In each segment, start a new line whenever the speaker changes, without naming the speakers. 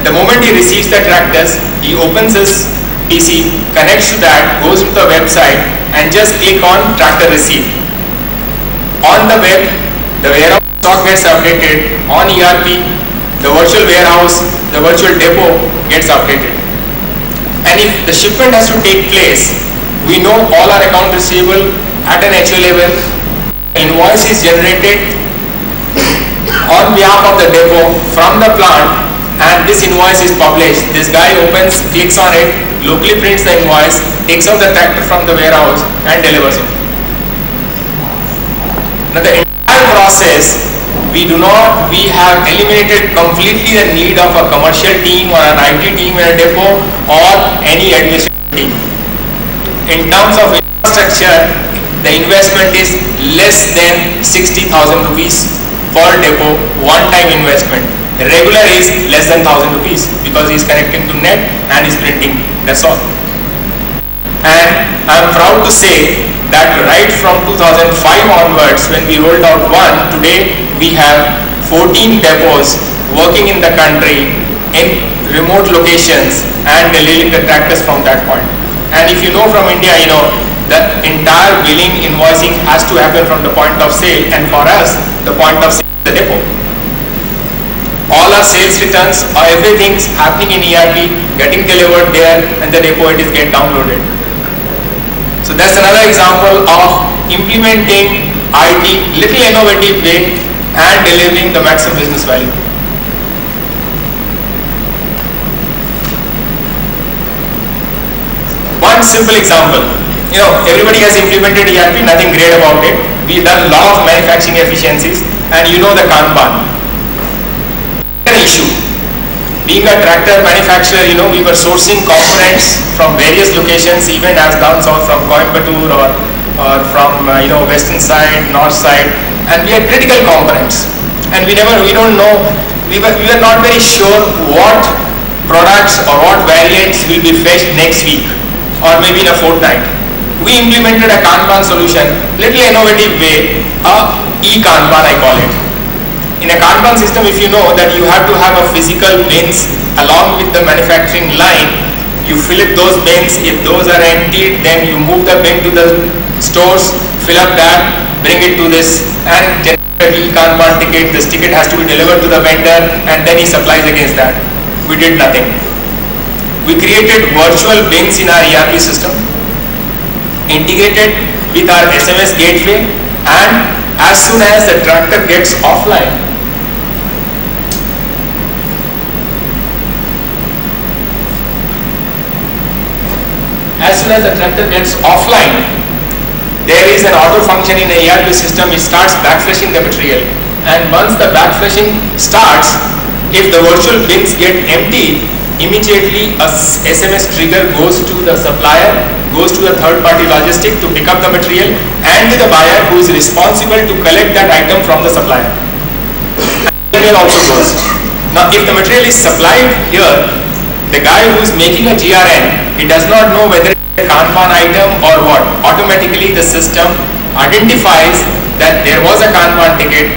The moment he receives the tractors, he opens his PC, connects to that, goes to the website and just click on tractor receipt. On the web, the warehouse stock gets updated. On ERP, the virtual warehouse, the virtual depot gets updated. And if the shipment has to take place, we know all our account receivable at an HO level, invoice is generated on behalf of the depot from the plant, and this invoice is published. This guy opens, clicks on it, locally prints the invoice, takes out the tractor from the warehouse and delivers it. Now the entire process, we have eliminated completely the need of a commercial team or an IT team in a depot or any administrative team. In terms of infrastructure, the investment is less than 60,000 rupees per depot, one-time investment. Regular is less than 1,000 rupees because he is connecting to net and is printing, that's all. And I am proud to say that right from 2005 onwards, when we rolled out one, today we have 14 depots working in the country in remote locations and delivering the tractors from that point. And if you know from India, you know the entire billing, invoicing has to happen from the point of sale, and for us the point of sale is the depot. All our sales returns or everything's happening in ERP, getting delivered there, and the depot it is get downloaded. So that's another example of implementing IT little innovative way and delivering the maximum business value. One simple example, you know, everybody has implemented ERP, nothing great about it. We've done a lot of manufacturing efficiencies, and you know the Kanban. Issue. Being a tractor manufacturer, you know, we were sourcing components from various locations, even as down south from Coimbatore or from western side, north side, and we had critical components, and we don't know, we were not very sure what products or what variants will be fetched next week or maybe in a fortnight. We implemented a Kanban solution, little innovative way, e-Kanban I call it. In a Kanban system, if you know that you have to have a physical bins along with the manufacturing line, you fill up those bins. If those are emptied, then you move the bin to the stores, fill up that, bring it to this, and generate a Kanban ticket. This ticket has to be delivered to the vendor, and then he supplies against that. We did nothing. We created virtual bins in our ERP system, integrated with our SMS gateway, and as soon as the tractor gets offline, there is an auto function in the ERP system. It starts backflashing the material, and once the backflashing starts, if the virtual bins get empty, immediately a SMS trigger goes to the supplier, goes to the third-party logistic to pick up the material, and to the buyer who is responsible to collect that item from the supplier. And email also goes. Now, if the material is supplied here, the guy who is making a GRN, he does not know whether it's a Kanban item or what. Automatically, the system identifies that there was a Kanban ticket.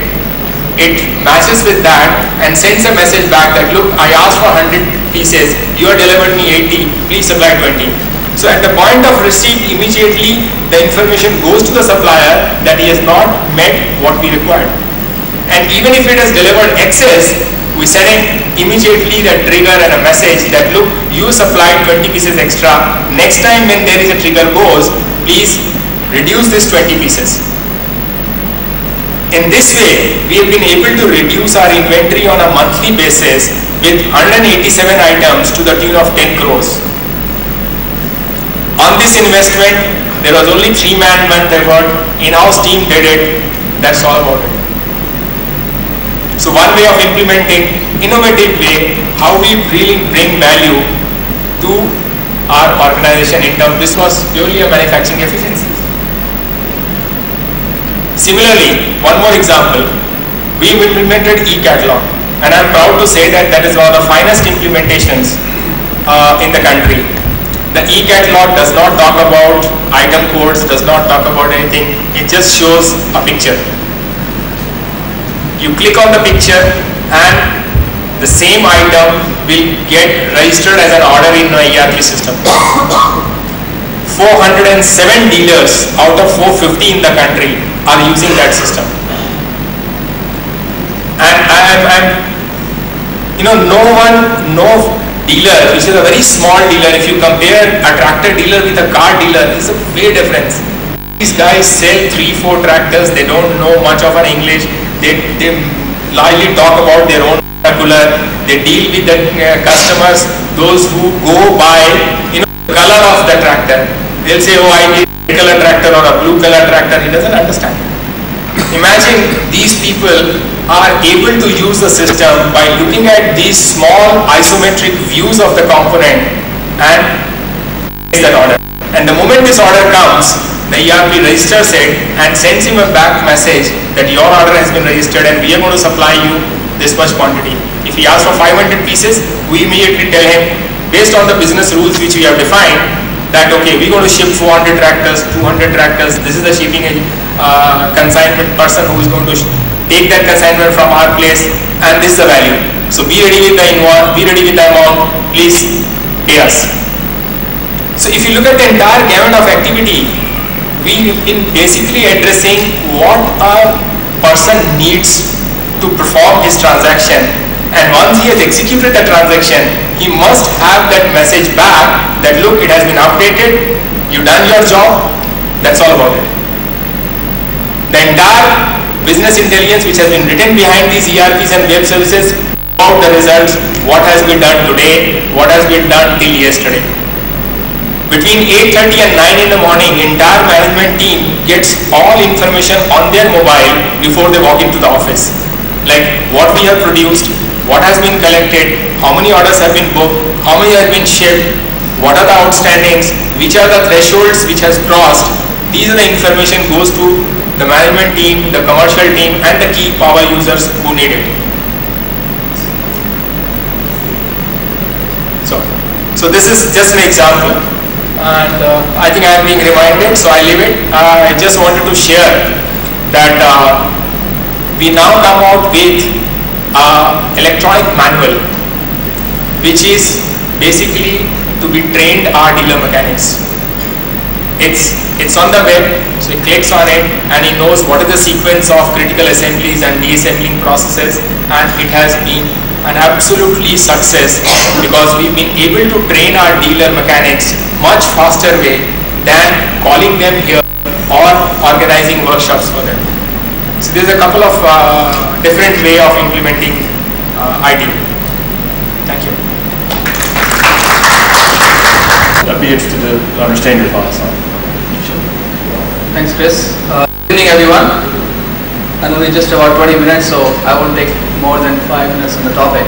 It matches with that and sends a message back that, look, I asked for 100 pieces, you have delivered me 80, please supply 20. So at the point of receipt, immediately the information goes to the supplier that he has not met what we required. And even if it has delivered excess, we send in immediately the trigger and a message that, look, you supplied 20 pieces extra. Next time when there is a trigger goes, please reduce this 20 pieces. In this way, we have been able to reduce our inventory on a monthly basis with 187 items to the tune of 10 crores. On this investment, there was only 3-man month effort, in-house team did it, that's all about it. So one way of implementing, innovative way, how we really bring value to our organization in terms, this was purely a manufacturing efficiency. Similarly, one more example, we implemented e-catalog, and I'm proud to say that that is one of the finest implementations in the country. The e-catalog does not talk about item codes, does not talk about anything, it just shows a picture. You click on the picture and the same item will get registered as an order in an ERP system. 407 dealers out of 450 in the country are using that system. And no dealer, which is a very small dealer, if you compare a tractor dealer with a car dealer, it's a big difference. These guys sell 3-4 tractors, they don't know much of an English, they largely talk about their own vernacular, they deal with the customers, those who go by the color of the tractor. They'll say, oh, I need a red color tractor or a blue color tractor. He doesn't understand. Imagine these people are able to use the system by looking at these small isometric views of the component and place that order. And the moment this order comes, the ERP registers it and sends him a back message that your order has been registered and we are going to supply you this much quantity. If he asks for 500 pieces, we immediately tell him, based on the business rules which we have defined, that okay, we're going to ship 400 tractors, 200 tractors, this is the shipping consignment person who is going to take that consignment from our place, and this is the value. So be ready with the invoice, be ready with the amount, please pay us. So if you look at the entire gamut of activity, we have been basically addressing what a person needs to perform his transaction, and once he has executed the transaction, he must have that message back that look, it has been updated, you've done your job, that's all about it. The entire business intelligence which has been written behind these ERPs and web services about the results, what has been done today, what has been done till yesterday. Between 8:30 and 9 in the morning, entire management team gets all information on their mobile before they walk into the office. Like what we have produced, what has been collected, how many orders have been booked, how many have been shipped, what are the outstandings, which are the thresholds which has crossed. These are the information goes to the management team, the commercial team and the key power users who need it. So this is just an example, and I think I am being reminded, so I leave it. I just wanted to share that we now come out with electronic manual, which is basically to be trained our dealer mechanics. It's on the web, so he clicks on it and he knows what is the sequence of critical assemblies and deassembling processes, and it has been an absolutely success because we've been able to train our dealer mechanics much faster way than calling them here or organizing workshops for them. So there's a couple of different way of implementing IT. Thank you.
I'd be interested to understand your thoughts on it.
Thanks, Chris. Good evening, everyone. I know we're just about 20 minutes, so I won't take more than 5 minutes on the topic.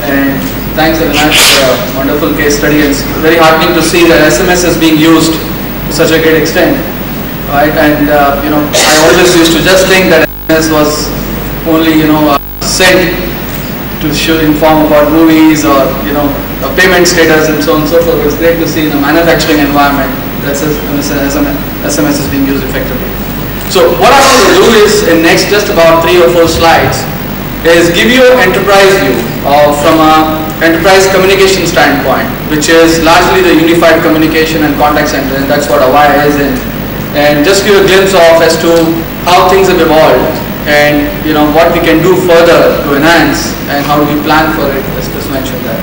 And thanks, Avinash, for a wonderful case study. It's very heartening to see that SMS is being used to such a great extent. Right? And I always used to just think that SMS was only sent to inform about movies or payment status and so on and so forth. It's great to see in a manufacturing environment that SMS is being used effectively. So what I want to do is in next just about 3 or 4 slides is give you an enterprise view from a enterprise communication standpoint, which is largely the unified communication and contact center, and that's what Avaya is in. And just give a glimpse of as to how things have evolved and what we can do further to enhance and how do we plan for it, as Chris mentioned that.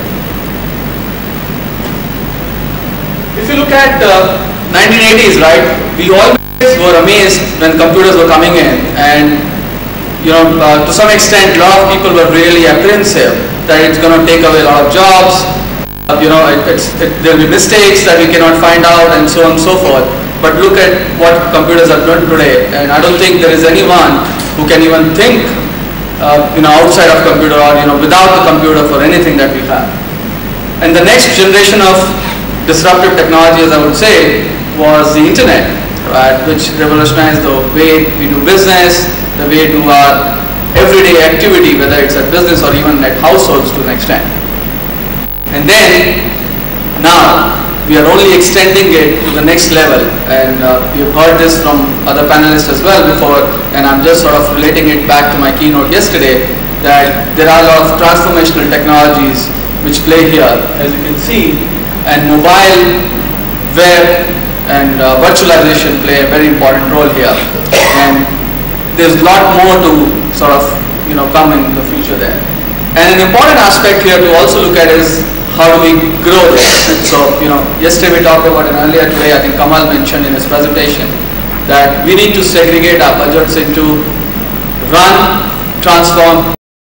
If you look at 1980s, right, we always were amazed when computers were coming in, and to some extent a lot of people were really apprehensive that it's going to take away a lot of jobs, there will be mistakes that we cannot find out and so on and so forth. But look at what computers are doing today, and I don't think there is anyone who can even think outside of computer or without the computer for anything that we have. And the next generation of disruptive technology, as I would say, was the internet, right, which revolutionized the way we do business, the way we do our everyday activity, whether it's at business or even at households to an extent. And then now we are only extending it to the next level, and you've heard this from other panelists as well before, and I'm just sort of relating it back to my keynote yesterday, that there are a lot of transformational technologies which play here, as you can see, and mobile, web, and virtualization play a very important role here. And there's a lot more to sort of come in the future there. And an important aspect here to also look at is how do we grow this. So yesterday we talked about, and earlier today I think Kamal mentioned in his presentation that we need to segregate our budgets into run, transform,